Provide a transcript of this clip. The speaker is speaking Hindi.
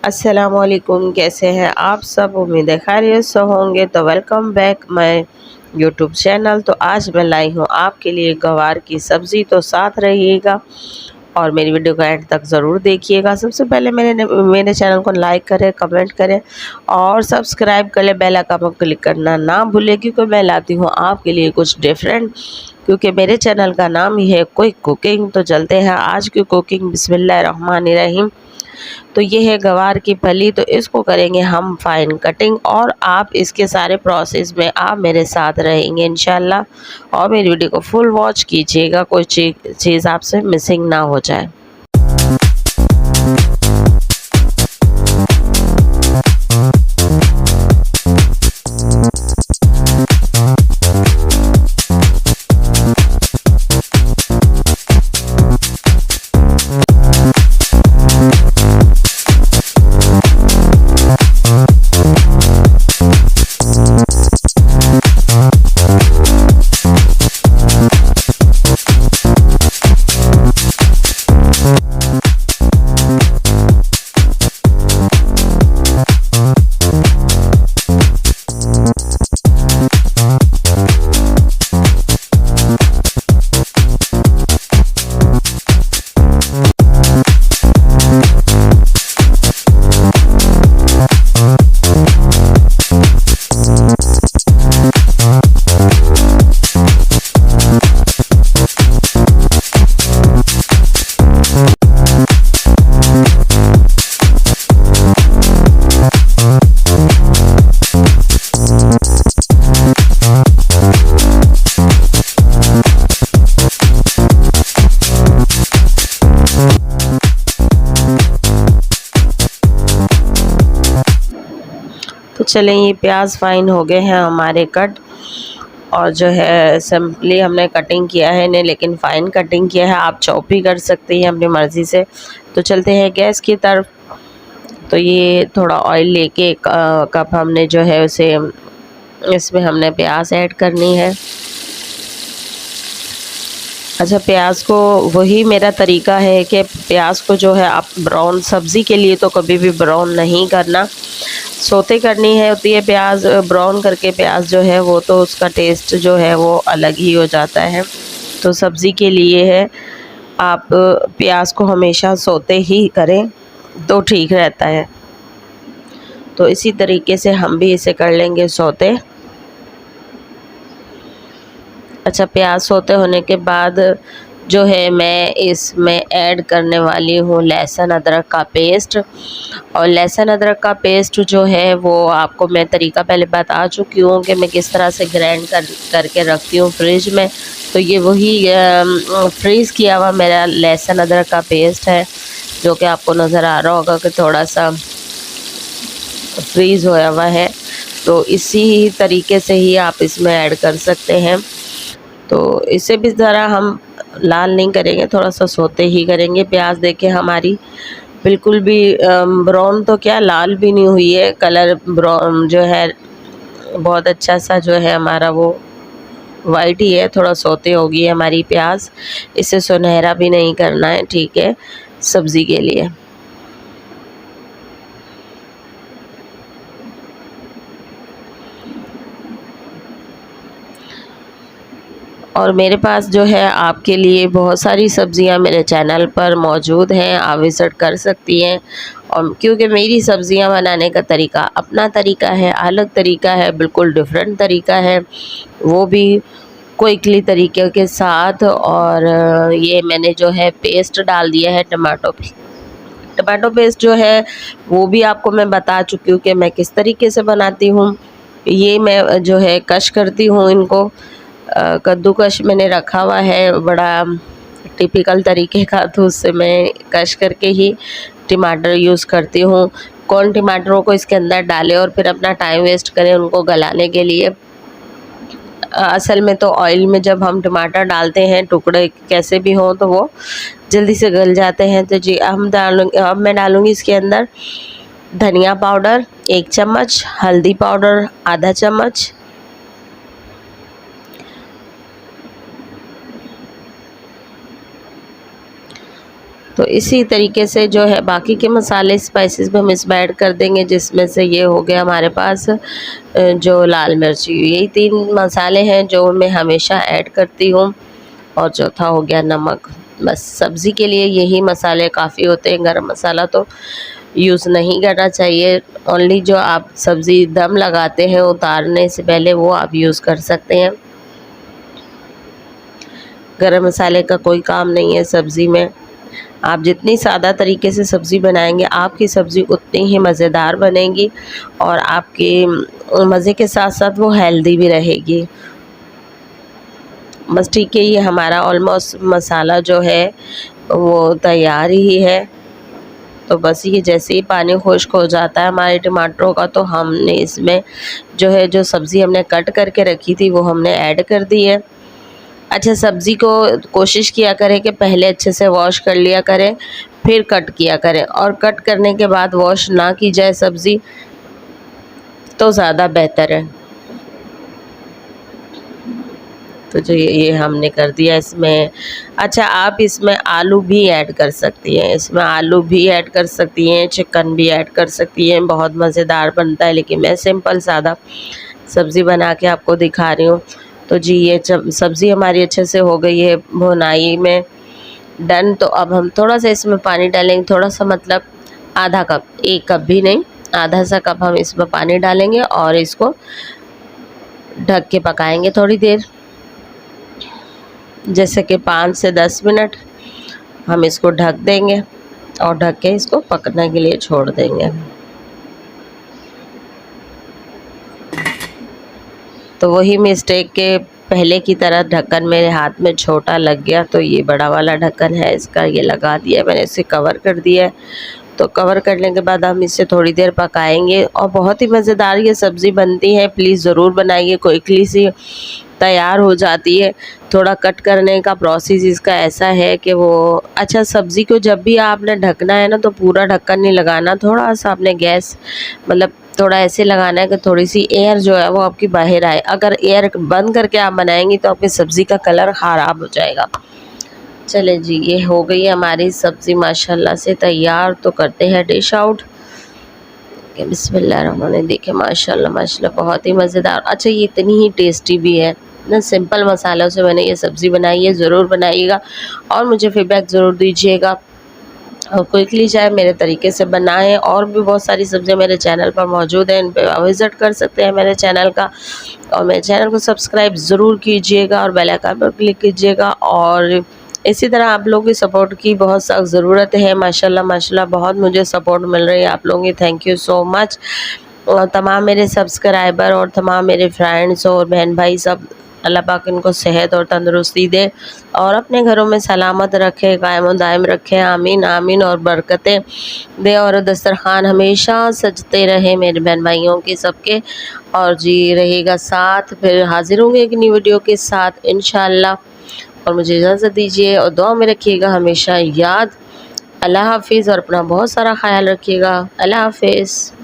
अस्सलामुअलैकुम, कैसे हैं आप सब। उम्मीद है खैरियत से होंगे। तो welcome back my YouTube channel. तो आज मैं लाई हूँ आपके लिए गवार की सब्ज़ी। तो साथ रहिएगा और मेरी वीडियो को एंड तक ज़रूर देखिएगा। सबसे पहले मेरे चैनल को लाइक करें, कमेंट करें और सब्सक्राइब कर लें। बेल आइकन पर क्लिक करना ना भूलें, क्योंकि मैं लाती हूँ आपके लिए कुछ डिफरेंट, क्योंकि मेरे चैनल का नाम ही है क्विक कुकिंग। तो चलते हैं आज की कुकिंग। बिस्मिल्लाहिर्रहमानिर्रहीम। तो ये है गवार की फली। तो इसको करेंगे हम फाइन कटिंग, और आप इसके सारे प्रोसेस में आप मेरे साथ रहेंगे इंशाल्लाह। और मेरी वीडियो को फुल वॉच कीजिएगा, कोई चीज़ आपसे मिसिंग ना हो जाए। तो चलें, ये प्याज फाइन हो गए हैं हमारे कट, और जो है सिंपली हमने कटिंग किया है इन्हें, लेकिन फ़ाइन कटिंग किया है। आप चॉप भी कर सकते हैं अपनी मर्ज़ी से। तो चलते हैं गैस की तरफ। तो ये थोड़ा ऑयल लेके एक कप हमने जो है उसे, इसमें हमने प्याज ऐड करनी है। अच्छा, प्याज को वही मेरा तरीका है कि प्याज को जो है आप ब्राउन, सब्ज़ी के लिए तो कभी भी ब्राउन नहीं करना, सोते करनी है होती है प्याज। ब्राउन करके प्याज जो है वो तो उसका टेस्ट जो है वो अलग ही हो जाता है। तो सब्ज़ी के लिए है, आप प्याज को हमेशा सोते ही करें तो ठीक रहता है। तो इसी तरीके से हम भी इसे कर लेंगे सोते। अच्छा, प्याज सोते होने के बाद जो है मैं इसमें ऐड करने वाली हूँ लहसुन अदरक का पेस्ट। और लहसुन अदरक का पेस्ट जो है वो आपको मैं तरीका पहले बता चुकी हूँ कि मैं किस तरह से ग्राइंड करके रखती हूँ फ्रिज में। तो ये वही फ्रीज़ किया हुआ मेरा लहसुन अदरक का पेस्ट है, जो कि आपको नज़र आ रहा होगा कि थोड़ा सा फ्रीज़ होया हुआ है। तो इसी तरीके से ही आप इसमें ऐड कर सकते हैं। तो इसे भी ज़रा हम लाल नहीं करेंगे, थोड़ा सा सोते ही करेंगे। प्याज देखिए हमारी बिल्कुल भी ब्राउन तो क्या, लाल भी नहीं हुई है। कलर ब्राउन जो है बहुत अच्छा सा जो है हमारा वो वाइट ही है, थोड़ा सोते होगी हमारी प्याज। इसे सुनहरा भी नहीं करना है, ठीक है, सब्ज़ी के लिए। और मेरे पास जो है आपके लिए बहुत सारी सब्ज़ियां मेरे चैनल पर मौजूद हैं, आप विज़िट कर सकती हैं। और क्योंकि मेरी सब्ज़ियां बनाने का तरीका अपना तरीका है, अलग तरीका है, बिल्कुल डिफरेंट तरीका है, वो भी क्विकली तरीके के साथ। और ये मैंने जो है पेस्ट डाल दिया है टमाटो पेस्ट जो है वो भी आपको मैं बता चुकी हूँ कि मैं किस तरीके से बनाती हूँ। ये मैं जो है कश करती हूँ इनको, कद्दूकश मैंने रखा हुआ है बड़ा टिपिकल तरीके का, तो उससे मैं कश करके ही टमाटर यूज़ करती हूँ। कौन टमाटरों को इसके अंदर डालें और फिर अपना टाइम वेस्ट करें उनको गलाने के लिए। असल में तो ऑयल में जब हम टमाटर डालते हैं, टुकड़े कैसे भी हों, तो वो जल्दी से गल जाते हैं। तो जी अब मैं डालूँगी इसके अंदर धनिया पाउडर 1 चम्मच, हल्दी पाउडर आधा चम्मच, तो इसी तरीके से जो है बाकी के मसाले स्पाइसेस भी हम इसमें ऐड कर देंगे, जिसमें से ये हो गया हमारे पास जो लाल मिर्ची। यही 3 मसाले हैं जो मैं हमेशा ऐड करती हूँ। और चौथा हो गया नमक। बस सब्ज़ी के लिए यही मसाले काफ़ी होते हैं, गरम मसाला तो यूज़ नहीं करना चाहिए। ओनली जो आप सब्ज़ी दम लगाते हैं उतारने से पहले वो आप यूज़ कर सकते हैं। गरम मसाले का कोई काम नहीं है सब्ज़ी में। आप जितनी सादा तरीके से सब्ज़ी बनाएंगे आपकी सब्ज़ी उतनी ही मज़ेदार बनेगी और आपके मज़े के साथ साथ वो हेल्दी भी रहेगी। बस ठीक है, ये हमारा ऑलमोस्ट मसाला जो है वो तैयार ही है। तो बस ये जैसे ही पानी खुश्क हो जाता है हमारे टमाटरों का, तो हमने इसमें जो है जो सब्ज़ी हमने कट करके रखी थी वो हमने ऐड कर दी है। अच्छा, सब्ज़ी को कोशिश किया करें कि पहले अच्छे से वॉश कर लिया करें, फिर कट किया करें, और कट करने के बाद वॉश ना की जाए सब्ज़ी तो ज़्यादा बेहतर है। तो जो ये हमने कर दिया इसमें। अच्छा, आप इसमें आलू भी ऐड कर सकती हैं, इसमें आलू भी ऐड कर सकती हैं, चिकन भी ऐड कर सकती हैं, बहुत मज़ेदार बनता है। लेकिन मैं सिंपल सादा सब्ज़ी बना के आपको दिखा रही हूँ। तो जी ये जब सब्ज़ी हमारी अच्छे से हो गई है भुनाई में डन, तो अब हम थोड़ा सा इसमें पानी डालेंगे, थोड़ा सा मतलब आधा कप, 1 कप भी नहीं, आधा सा कप हम इसमें पानी डालेंगे और इसको ढक के पकाएंगे थोड़ी देर, जैसे कि 5 से 10 मिनट हम इसको ढक देंगे और ढक के इसको पकने के लिए छोड़ देंगे। तो वही मिस्टेक के पहले की तरह ढक्कन मेरे हाथ में छोटा लग गया, तो ये बड़ा वाला ढक्कन है इसका, ये लगा दिया मैंने, इसे कवर कर दिया है। तो कवर करने के बाद हम इसे थोड़ी देर पकाएंगे और बहुत ही मज़ेदार ये सब्ज़ी बनती है। प्लीज़ ज़रूर बनाइए, क्विकली सी तैयार हो जाती है। थोड़ा कट करने का प्रोसेस इसका ऐसा है कि वो, अच्छा, सब्ज़ी को जब भी आपने ढकना है ना तो पूरा ढक्कन नहीं लगाना, थोड़ा सा आपने गैस मतलब थोड़ा ऐसे लगाना है कि थोड़ी सी एयर जो है वो आपकी बाहर आए। अगर एयर बंद करके आप बनाएंगी तो आपकी सब्ज़ी का कलर ख़राब हो जाएगा। चले जी, ये हो गई हमारी सब्ज़ी माशाल्लाह से तैयार। तो करते हैं डिश आउट। बिस्मिल्लाहिर्रहमानिर्रहीम। देखिए माशाल्लाह माशाल्लाह बहुत ही मज़ेदार। अच्छा, ये इतनी ही टेस्टी भी है ना, सिंपल मसालों से मैंने ये सब्ज़ी बनाई है। ज़रूर बनाइएगा और मुझे फीडबैक ज़रूर दीजिएगा और क्विकली चाहे मेरे तरीके से बनाएं। और भी बहुत सारी सब्ज़ियाँ मेरे चैनल पर मौजूद हैं, इन पे विज़िट कर सकते हैं मेरे चैनल का। और मेरे चैनल को सब्सक्राइब ज़रूर कीजिएगा और बेल आइकन पर क्लिक कीजिएगा। और इसी तरह आप लोगों की सपोर्ट की बहुत सख्त ज़रूरत है। माशाल्लाह माशाल्लाह बहुत मुझे सपोर्ट मिल रही है आप लोगों की, थैंक यू सो मच। और तमाम मेरे सब्सक्राइबर और तमाम मेरे फ्रेंड्स और बहन भाई सब, अल्लाह पाक इनको सेहत और तंदुरुस्ती दे और अपने घरों में सलामत रखे, कायम दायम रखे, आमीन आमीन, और बरकतें दे और दस्तरखान हमेशा सजते रहे मेरे बहन भाइयों के सबके। और जी रहेगा साथ, फिर हाजिर होंगे एक नई वीडियो के साथ इंशाअल्लाह। और मुझे इजाज़त दीजिए और दुआ में रखिएगा हमेशा याद। अल्लाह हाफिज़ और अपना बहुत सारा ख्याल रखिएगा। अल्लाह हाफिज़।